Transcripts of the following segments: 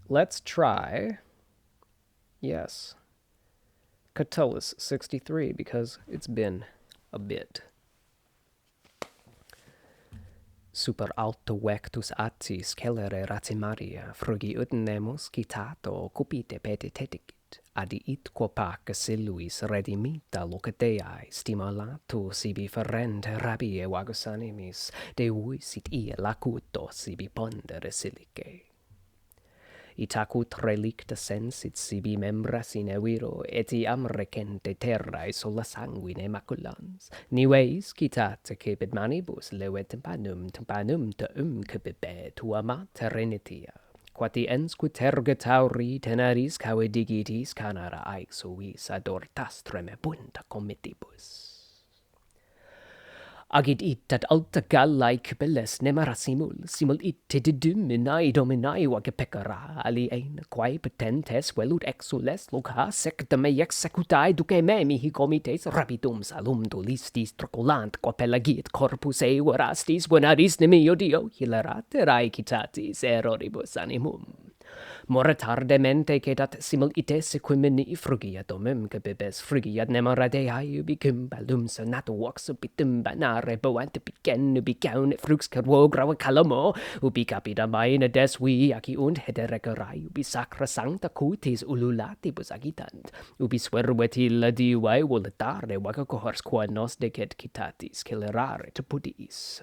let's try, yes, Catullus 63, because it's been a bit. Super alto vectus attis celere ratimaria, frugi utnemus citato cupite peteteticit, adiit quopac siluis redimita locateae stimulato sibi ferente rabiae vagus animis, devuisit ie lacuto sibi pondere silice. Itacut relicta sensit sibi membra sine viro, etiam recente terrae sola sanguine maculans. Niveis citate cepit manibus levet tympanum te cepipe tua mater renitia. Quati ensque terga tauri tenaris cave digitis canara aexuis adortas tremebunda comitibus. Agit it alta gallae cibelles nemara simul it dominae vage peccara, alien quae potentes velut exules loca secta me executae duce me mihi comites rapidum salum dolistis troculant qua pelagiet corpus verastis venaris nemio dio hilaraterae citatis erroribus animum. More tardemente cedat simul ite sequimini frugia domum cabibes frugiat nemaradeae ubicum balum sonato vox ubitum banare boant ubicen ubicaun frux carvo grava calamo ubi capita maina des vi aci und hederecarai ubi sacra sancta cutis ululatibus agitant ubi svervetilla divae volatare vaca cohors qua nos decet citatis celerare te pudis.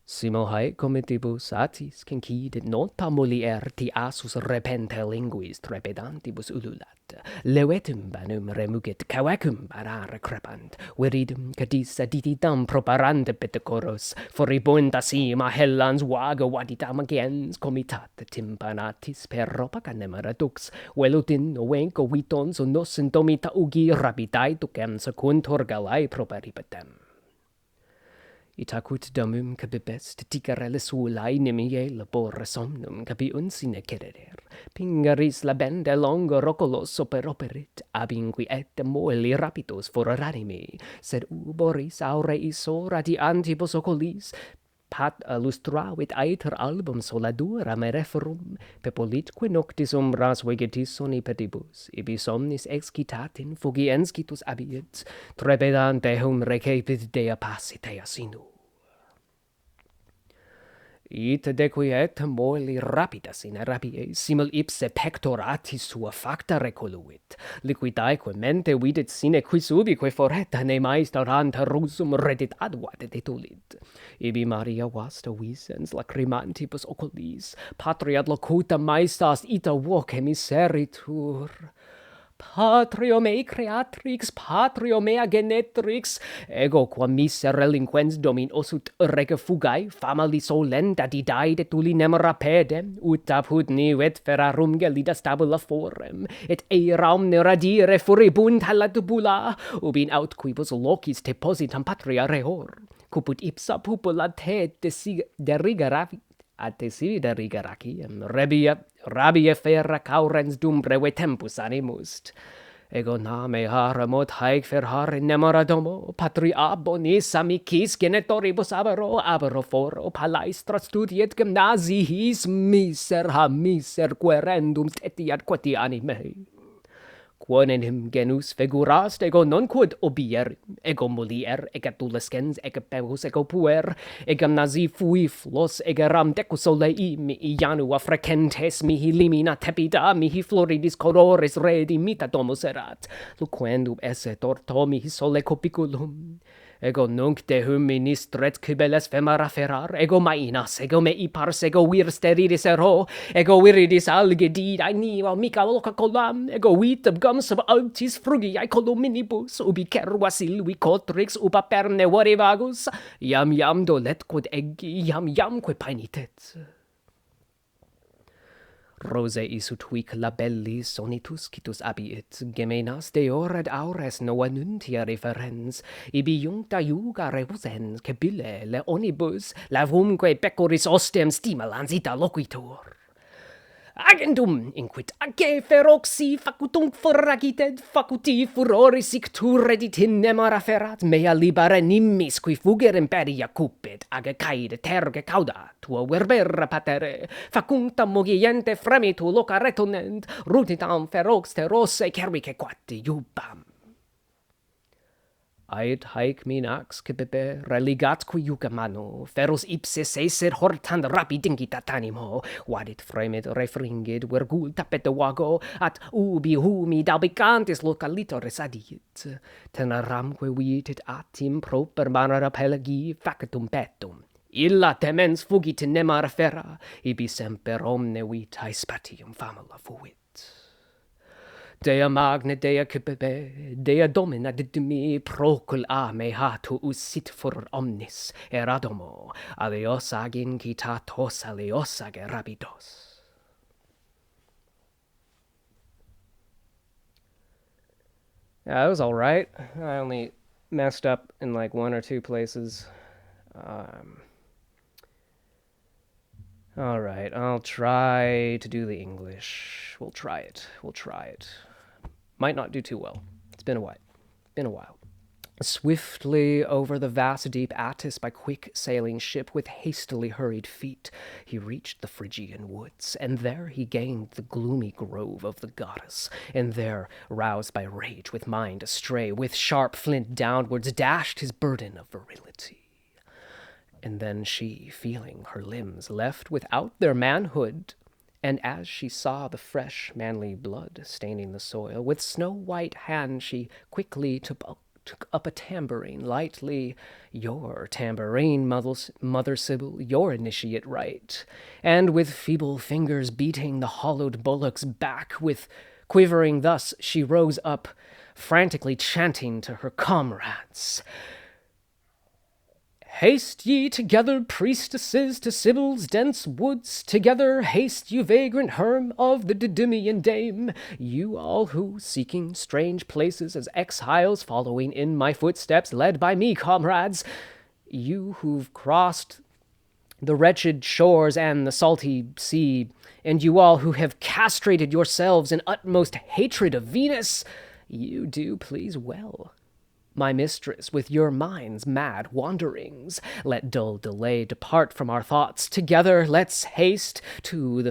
Simo haec comitibus atis cencidit nota mulier asus repente linguis trepidantibus ululat, levetum banum remugit cavacum barare crepant, viridum cadis aditidam proparante petecoros, foribunda sima hellans vaga vaditam gens comitat tympanatis per ropaca nemera dux, velutin novenco vitons nos indomita ugi rapidae ducem secuntur galae properipetem. Itacut domum cabibes ticarelle suulae nemiae labore somnum capiunt sine cederer, pingaris labende longo rocolos operit, abinqui et moeli rapidos foranimi, sed uboris aureis orati antibus oculis, pat lustravit aeter album soladura me referum, pepolitque noctis umbras vegetis soni pedibus, ibi somnis excitatin fugiens citus abiet, trepidante hum recepit dea passitea sinu. Ite dequiet moeli rapidas in rabiae, simul ipse pectoratis sua facta recoluit, liquidaeque mente vidit sine quis ubique foreta ne maestaranta rusum redit advat detulit. Ibi Maria vasta visens lacrimantibus oculis, patriat locuta maestas ita voce miseritur. Patrio mei creatrix, patrio mea genetrix, ego quam miser relinquens domin osut rege fugae, famali solenta didae de tuli nemera pedem, ut apud nivet ferarum gelida stabula forem, et eiram neradire furibund halatubula, ubin aut quibus locis depositam patria reor, cuput ipsa pupula te derigeravi, ad desiderigeraciem rabia ferra caurens dum breve tempus animust. Ego name haramot haec ferhare nemora domo, patri abonis amicis genitoribus abero foro, palaestra studiet gymnasiis, miser querendum tetiat quotiani mei. Quonenim genus figuras ego non quod obier, ego mulier, ega tulescens, ega pebus, ego puer, egam nasi fui flos, egeram decus solei, mihi janua frecentes, mihi limina tepida, mihi floridis colores redi mita domus erat, luquendum esse torto mihi sole copiculum. Ego nunc de hum ministret cibelles femera ferar, ego mainas, ego mei pars, ego vir sterilis ero, ego viridis alge didae niva mica loca colam, ego vitam gum sub altis frugiae columinibus, ubi cerva silvi cotrix upa perne varivagus, iam dolet quod eggi, iam que paenitet. Rose isut huic labellis sonitus citus abiit, gemenas deor et aures nova nuntia referens, ibi iuncta iuga rebusens, cebile leonibus, lavumque pecoris ostem stimulans ita loquitur. Agendum inquit age feroxi facutunc foragited facuti furori sictur redit in nemara ferat mea libera nimmis qui fuger imperia cupid age caide terge cauda tua verbera patere facunta mogiente fremitu loca retonent rutitam ferox terose cervice quati iubam. Aed haec minax cibibe religatque iuga mano, feros ipse seser hortant rapidingitat animo, vadit fremit refringit vergul tapete vago, at ubi humi dalbicantis localitoris adiit, teneramque vitit atim proper manera pelagi facetum petum. Illa temens fugit nemar fera, ibi semper omne vitae spatium famula fuit. Dea magna dea cipibe, dea domina didimi procul a me hatu usit fur omnis, eradomo, aleos agin citatos aleos age rabidos. Yeah, that was all right. I only messed up in like one or two places. All right, I'll try to do the English. We'll try it. Might not do too well. It's been a while. Swiftly over the vast deep Attis by quick sailing ship with hastily hurried feet, he reached the Phrygian woods, and there he gained the gloomy grove of the goddess, and there, roused by rage with mind astray, with sharp flint downwards dashed his burden of virility. And then she, feeling her limbs left without their manhood, and as she saw the fresh manly blood staining the soil, with snow-white hand she quickly took up a tambourine lightly. Your tambourine, Mother Sibyl, your initiate rite. And with feeble fingers beating the hollowed bullock's back, with quivering thus she rose up, frantically chanting to her comrades. Haste ye together, priestesses, to Sibyl's dense woods, together haste you vagrant herm of the Didymian dame, you all who, seeking strange places as exiles, following in my footsteps, led by me, comrades, you who've crossed the wretched shores and the salty sea, and you all who have castrated yourselves in utmost hatred of Venus, you do please well. My mistress, with your mind's mad wanderings, let dull delay depart from our thoughts. Together let's haste to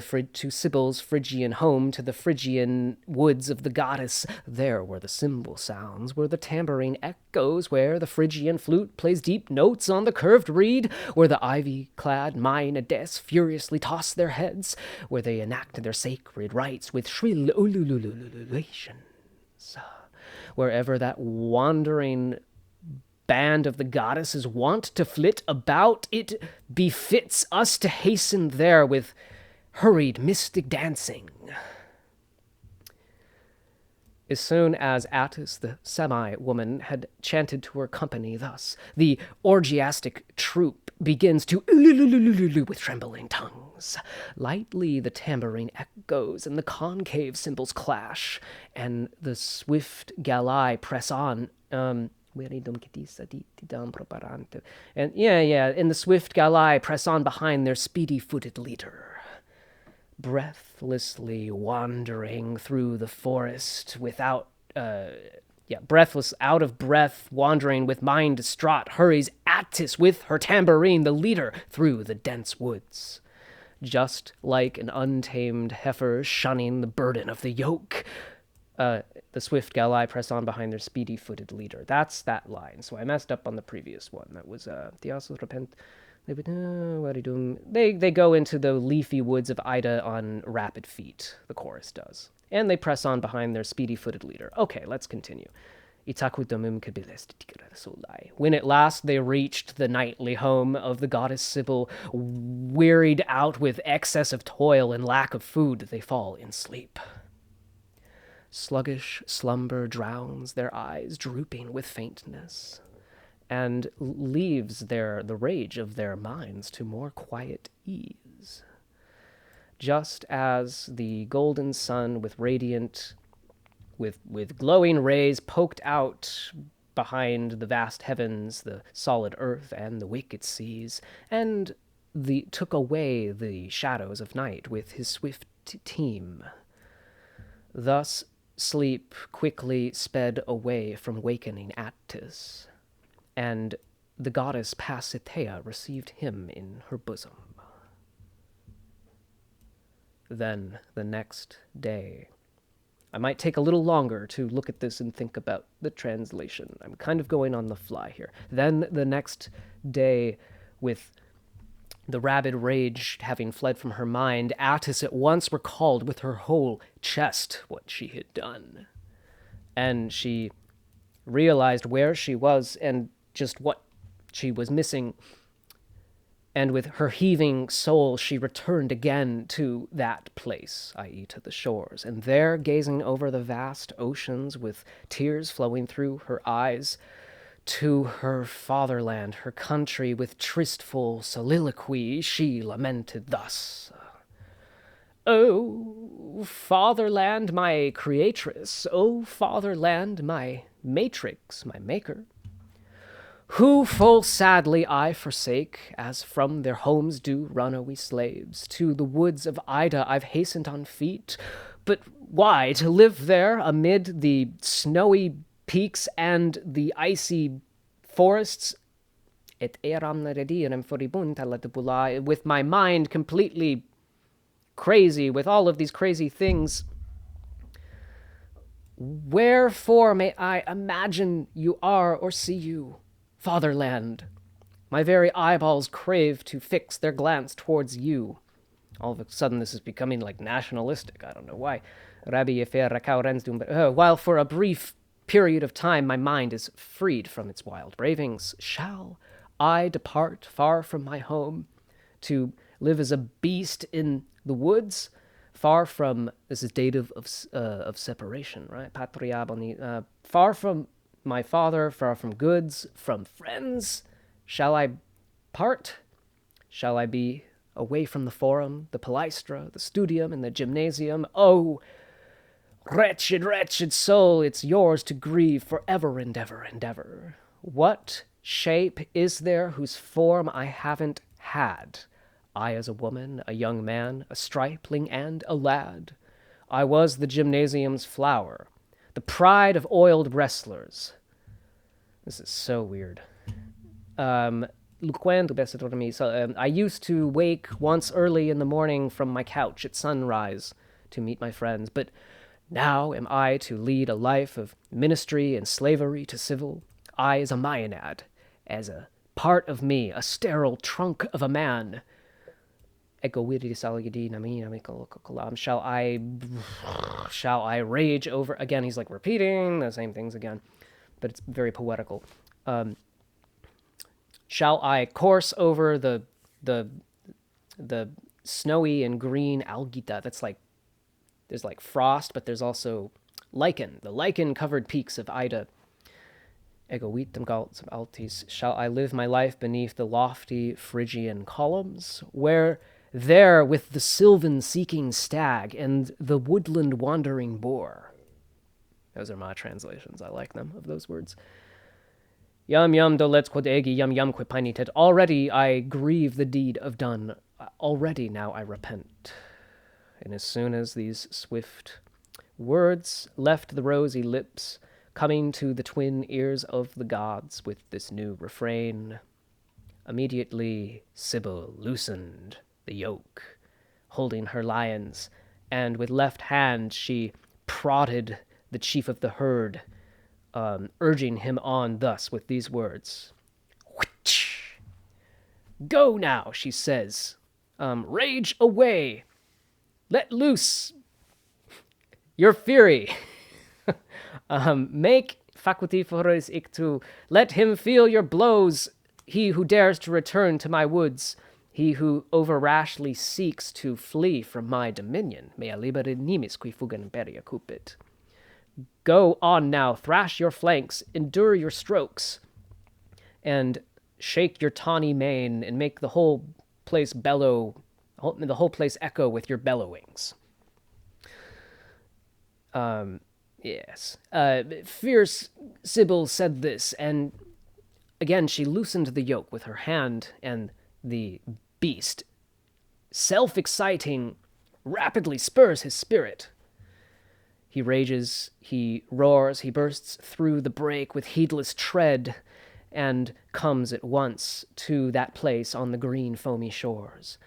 Sibyl's Phrygian home, to the Phrygian woods of the goddess, there where the cymbal sounds, where the tambourine echoes, where the Phrygian flute plays deep notes on the curved reed, where the ivy-clad Maenads furiously toss their heads, where they enact their sacred rites with shrill ululations. Wherever that wandering band of the goddess is wont to flit about, it befits us to hasten there with hurried mystic dancing. As soon as Attis, the semi-woman, had chanted to her company thus, the orgiastic troupe begins to with trembling tongues. Lightly the tambourine echoes, and the concave cymbals clash, and the swift galli press on. And the swift galli press on behind their speedy-footed leader. Breathlessly wandering through the forest breathless, out of breath, wandering with mind distraught, hurries Attis with her tambourine, the leader, through the dense woods. Just like an untamed heifer shunning the burden of the yoke, the swift galli press on behind their speedy-footed leader. That's that line. So I messed up on the previous one. That was Theosos repent. They go into the leafy woods of Ida on rapid feet, the chorus does. And they press on behind their speedy-footed leader. Okay, let's continue. When at last they reached the nightly home of the goddess Sibyl, wearied out with excess of toil and lack of food, they fall in sleep. Sluggish slumber drowns their eyes, drooping with faintness, and leaves the rage of their minds to more quiet ease. Just as the golden sun with glowing rays poked out behind the vast heavens, the solid earth, and the wicked seas, and took away the shadows of night with his swift team. Thus sleep quickly sped away from wakening Attis, and the goddess Pasithea received him in her bosom. Then the next day, I might take a little longer to look at this and think about the translation. I'm kind of going on the fly here. Then the next day, with the rabid rage having fled from her mind, Attis at once recalled with her whole chest what she had done. And she realized where she was and just what she was missing. And with her heaving soul, she returned again to that place, i.e. to the shores. And there, gazing over the vast oceans with tears flowing through her eyes, to her fatherland, her country, with tristful soliloquy, she lamented thus. O fatherland, my creatress, O fatherland, my matrix, my maker, who full sadly I forsake, as from their homes do runaway slaves. To the woods of Ida I've hastened on feet, but why? To live there amid the snowy peaks and the icy forests? Et eram redirem furibunta latibula, with my mind completely crazy, with all of these crazy things. Wherefore may I imagine you are or see you, fatherland? My very eyeballs crave to fix their glance towards you. All of a sudden, this is becoming like nationalistic. I don't know why. While for a brief period of time my mind is freed from its wild ravings, shall I depart far from my home to live as a beast in the woods, far from, this is dative of separation, right? Patria boni, far from my father, far from goods, from friends? Shall I part? Shall I be away from the forum, the palaestra, the studium, and the gymnasium? Oh, wretched, wretched soul, it's yours to grieve forever and ever and ever. What shape is there whose form I haven't had? I as a woman, a young man, a stripling, and a lad. I was the gymnasium's flower, the pride of oiled wrestlers. This is so weird. I used to wake once early in the morning from my couch at sunrise to meet my friends, but now am I to lead a life of ministry and slavery to civil? I as a Maenad, as a part of me, a sterile trunk of a man. Shall I rage over, again, he's like repeating the same things again, but it's very poetical. Shall I course over the snowy and green algita? That's like, there's like frost, but there's also lichen, the lichen-covered peaks of Ida. Shall I live my life beneath the lofty Phrygian columns, where there with the sylvan-seeking stag and the woodland-wandering boar? Those are my translations. I like them, of those words. Yam yam dolets quod egi, yam yam que painitet. Already I grieve the deed of done. Already now I repent. And as soon as these swift words left the rosy lips, coming to the twin ears of the gods with this new refrain, immediately Sibyl loosened the yoke, holding her lions, and with left hand she prodded the chief of the herd, urging him on thus with these words. Go now, she says. Rage away. Let loose your fury. Make faculty fores ictu. Let him feel your blows, he who dares to return to my woods, he who over rashly seeks to flee from my dominion. Mea libere nimis qui fugam imperia cupit. Go on now, thrash your flanks, endure your strokes, and shake your tawny mane, and make the whole place bellow, the whole place echo with your bellowings. Yes. Fierce Sibyl said this, and again she loosened the yoke with her hand, and the beast, self-exciting, rapidly spurs his spirit. He rages, he roars, he bursts through the break with heedless tread, and comes at once to that place on the green foamy shores.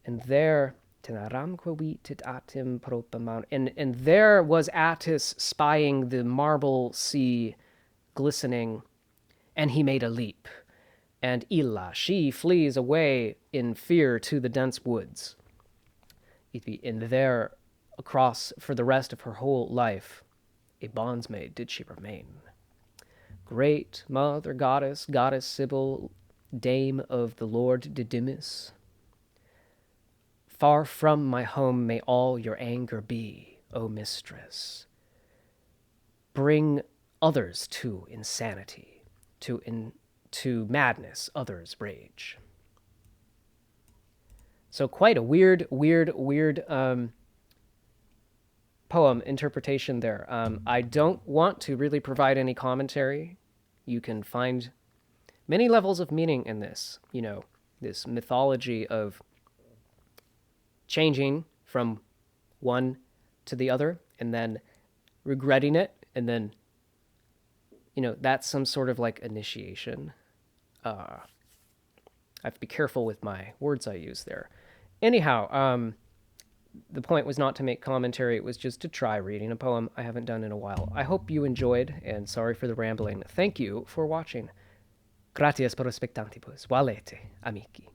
And there and there was Attis spying the marble sea glistening, and he made a leap. And Illa, she flees away in fear to the dense woods. And there, across for the rest of her whole life, a bondsmaid did she remain. Great mother goddess, goddess Sibyl, dame of the Lord Didymus, far from my home may all your anger be, O mistress. Bring others to insanity, to madness, others rage. So quite a weird poem interpretation there. I don't want to really provide any commentary. You can find many levels of meaning in this, this mythology of changing from one to the other and then regretting it, and then, that's some sort of like initiation. I have to be careful with my words I use there. Anyhow, the point was not to make commentary, it was just to try reading a poem I haven't done in a while. I hope you enjoyed, and sorry for the rambling. Thank you for watching. Gratias pro spectantibus. Valete, amici.